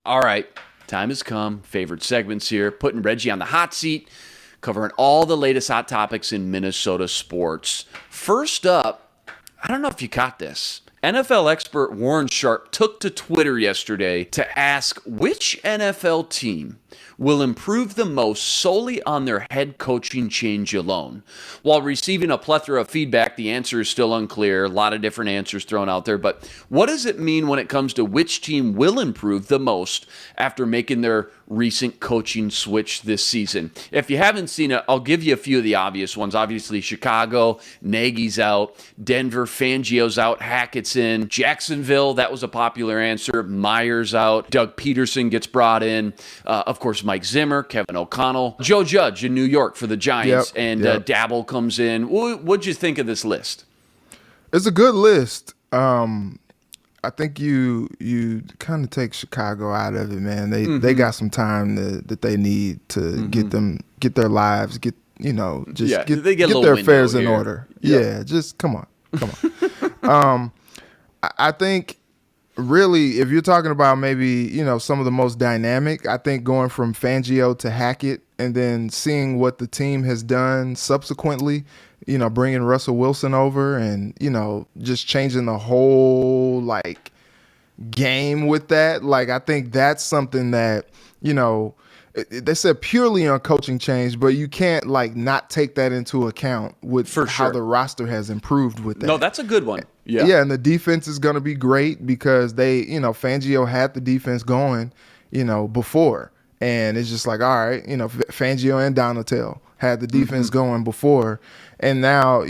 All right, time has come. Favorite segments here. Putting Reggie on the hot seat, covering all the latest hot topics in Minnesota sports. First up, I don't know if you caught this. NFL expert Warren Sharp took to Twitter yesterday to ask which NFL team will improve the most solely on their head coaching change alone. While receiving a plethora of feedback, the answer is still unclear. A lot of different answers thrown out there. But what does it mean when it comes to which team will improve the most after making their recent coaching switch this season? If you haven't seen it, I'll give you a few of the obvious ones. Obviously, Chicago, Nagy's out. Denver, Fangio's out. Hackett's in. Jacksonville, that was a popular answer. Myers out. Doug Peterson gets brought in. Of course, Mike Zimmer, Kevin O'Connell. Joe Judge in New York for the Giants. Dabble comes in. What'd you think of this list? It's a good list. I think you kind of take Chicago out of it, man. They got some time that they need to get their lives, get their affairs in order. Yep. Yeah, just come on. I think really, if you're talking about maybe, some of the most dynamic, I think going from Fangio to Hackett and then seeing what the team has done subsequently, bringing Russell Wilson over and, just changing the whole, game with that. I think that's something that, they said purely on coaching change, but you can't, not take that into account with how the roster has improved with that. No, that's a good one. Yeah. Yeah, and the defense is going to be great because they, Fangio had the defense going, before. And it's just all right, Fangio and Donatel had the defense going before. And now,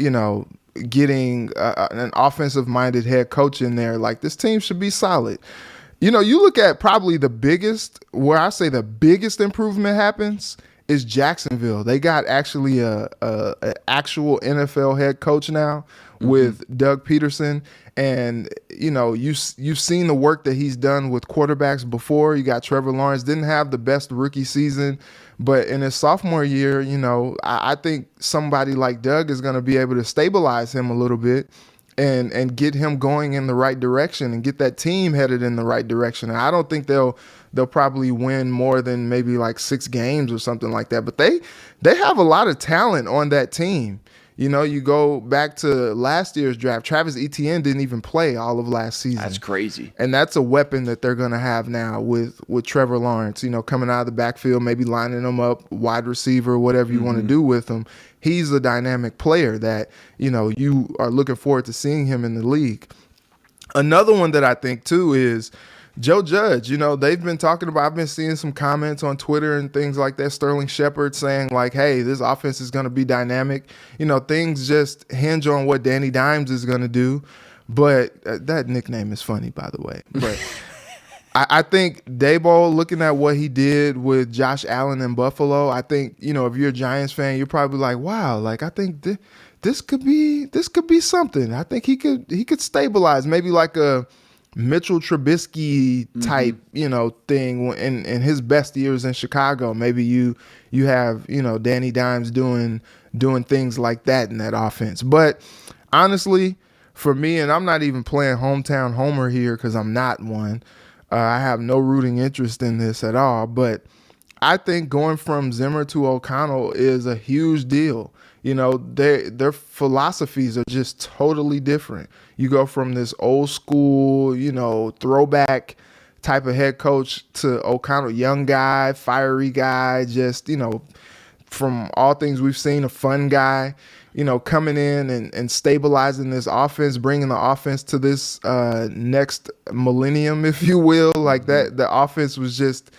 getting an offensive-minded head coach in there, this team should be solid. You look at probably the biggest improvement happens is Jacksonville. They got actually a actual NFL head coach now with Doug Peterson. And, you've seen the work that he's done with quarterbacks before. You got Trevor Lawrence, didn't have the best rookie season, but in his sophomore year, I think somebody like Doug is going to be able to stabilize him a little bit and get him going in the right direction and get that team headed in the right direction. And I don't think they'll probably win more than maybe 6 games or something like that. But they have a lot of talent on that team. You go back to last year's draft, Travis Etienne didn't even play all of last season. That's crazy. And that's a weapon that they're going to have now with Trevor Lawrence, coming out of the backfield, maybe lining him up, wide receiver, whatever you want to do with him. He's a dynamic player that, you are looking forward to seeing him in the league. Another one that I think, too, is Joe Judge. They've been talking about, I've been seeing some comments on Twitter and things like that. Sterling Shepard saying hey, this offense is going to be dynamic. Things just hinge on what Danny Dimes is going to do. But that nickname is funny, by the way. But I think Daboll, looking at what he did with Josh Allen in Buffalo, I think, if you're a Giants fan, you're probably wow, I think this could be something. I think he could stabilize, maybe a Mitchell Trubisky type, thing in his best years in Chicago. Maybe you have, Danny Dimes doing things like that in that offense. But honestly, for me, and I'm not even playing hometown homer here because I'm not one. I have no rooting interest in this at all. But I think going from Zimmer to O'Connell is a huge deal. Their philosophies are just totally different. You go from this old school, throwback type of head coach to O'Connell, young guy, fiery guy, just, from all things we've seen, a fun guy, coming in and stabilizing this offense, bringing the offense to this next millennium, if you will. That, the offense was just,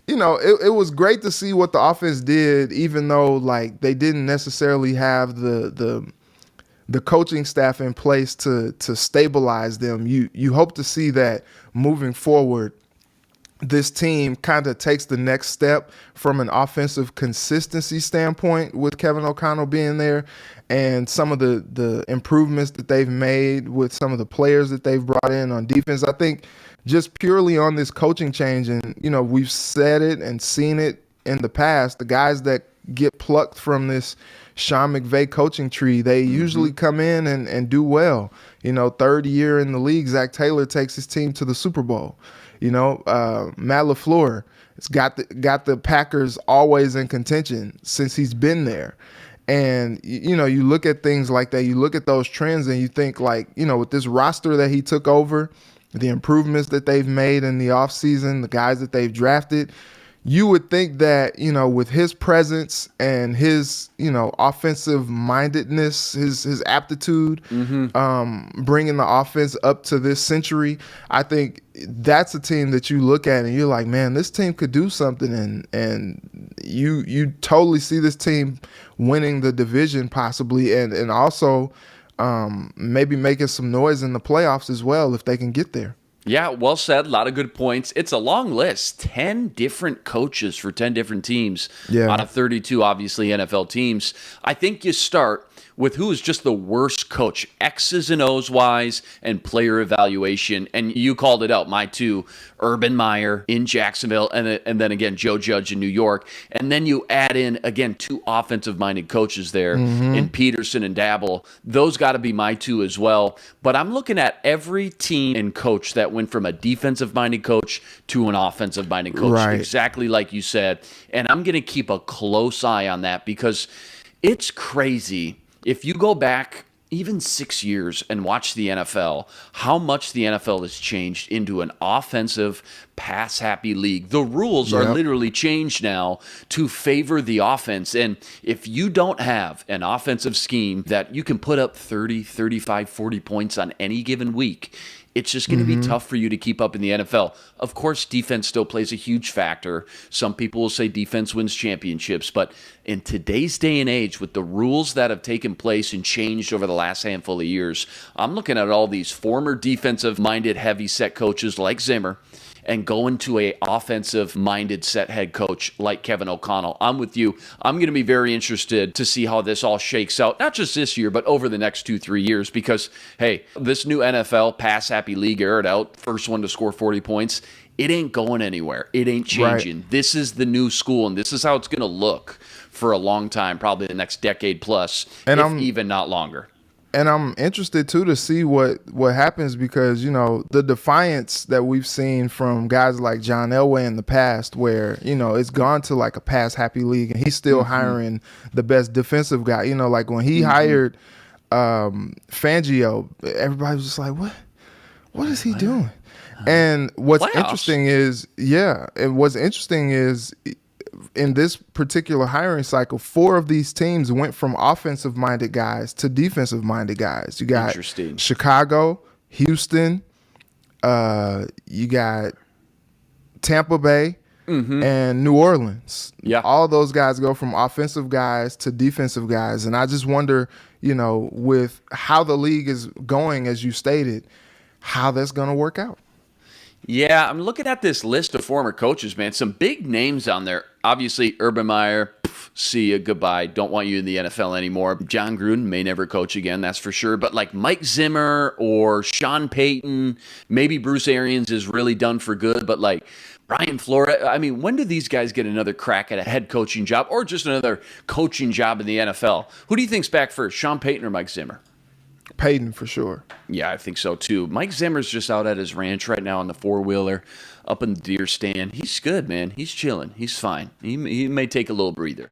it was great to see what the offense did, even though they didn't necessarily have the coaching staff in place to stabilize them. You hope to see that moving forward, this team kind of takes the next step from an offensive consistency standpoint with Kevin O'Connell being there and some of the improvements that they've made with some of the players that they've brought in on defense. I think just purely on this coaching change, and, we've said it and seen it in the past, the guys that get plucked from this Sean McVay coaching tree, they usually come in and do well. Third year in the league, Zach Taylor takes his team to the Super Bowl. Matt LaFleur, it's got the Packers always in contention since he's been there. And, you look at things like that, you look at those trends and you think like, with this roster that he took over, the improvements that they've made in the offseason, the guys that they've drafted, you would think that, with his presence and his, offensive mindedness, his aptitude, bringing the offense up to this century, I think that's a team that you look at and you're like, man, this team could do something. And you totally see this team winning the division possibly and also maybe making some noise in the playoffs as well if they can get there. Yeah, well said. A lot of good points. It's a long list. 10 different coaches for 10 different teams out of 32, obviously, NFL teams. I think you start with who is just the worst coach, X's and O's wise, and player evaluation. And you called it out, my two, Urban Meyer in Jacksonville, and then again, Joe Judge in New York. And then you add in, again, two offensive-minded coaches there in Peterson and Dabble. Those got to be my two as well. But I'm looking at every team and coach that went from a defensive-minded coach to an offensive-minded coach, exactly like you said. And I'm going to keep a close eye on that because it's crazy. If you go back even 6 years and watch the NFL, how much the NFL has changed into an offensive, pass-happy league. The rules are literally changed now to favor the offense. And if you don't have an offensive scheme that you can put up 30, 35, 40 points on any given week, it's just going to be tough for you to keep up in the NFL. Of course, defense still plays a huge factor. Some people will say defense wins championships, but in today's day and age, with the rules that have taken place and changed over the last handful of years, I'm looking at all these former defensive-minded, heavy-set coaches like Zimmer and going to a offensive-minded set head coach like Kevin O'Connell. I'm with you. I'm going to be very interested to see how this all shakes out, not just this year, but over the next 2-3 years, because, hey, this new NFL pass-happy league aired out, first one to score 40 points, it ain't going anywhere. It ain't changing. Right. This is the new school, and this is how it's going to look for a long time, probably the next decade plus, if even not longer. And I'm interested, too, to see what happens because, the defiance that we've seen from guys like John Elway in the past where, it's gone to like a pass-happy league and he's still hiring the best defensive guy. Like when he hired Fangio, everybody was just like, what is he doing? And what's interesting is, in this particular hiring cycle, 4 of these teams went from offensive-minded guys to defensive-minded guys. You got Chicago, Houston, you got Tampa Bay, and New Orleans. Yeah. All those guys go from offensive guys to defensive guys. And I just wonder, with how the league is going, as you stated, how that's going to work out. Yeah, I'm looking at this list of former coaches, man. Some big names on there. Obviously, Urban Meyer, see ya, goodbye. Don't want you in the NFL anymore. John Gruden may never coach again, that's for sure. But like Mike Zimmer or Sean Payton, maybe Bruce Arians is really done for good. But like Brian Flores, I mean, when do these guys get another crack at a head coaching job or just another coaching job in the NFL? Who do you think's back first, Sean Payton or Mike Zimmer? Payton for sure. Yeah, I think so too. Mike Zimmer's just out at his ranch right now on the four-wheeler up in the deer stand. He's good, man. He's chilling. He's fine. He may take a little breather.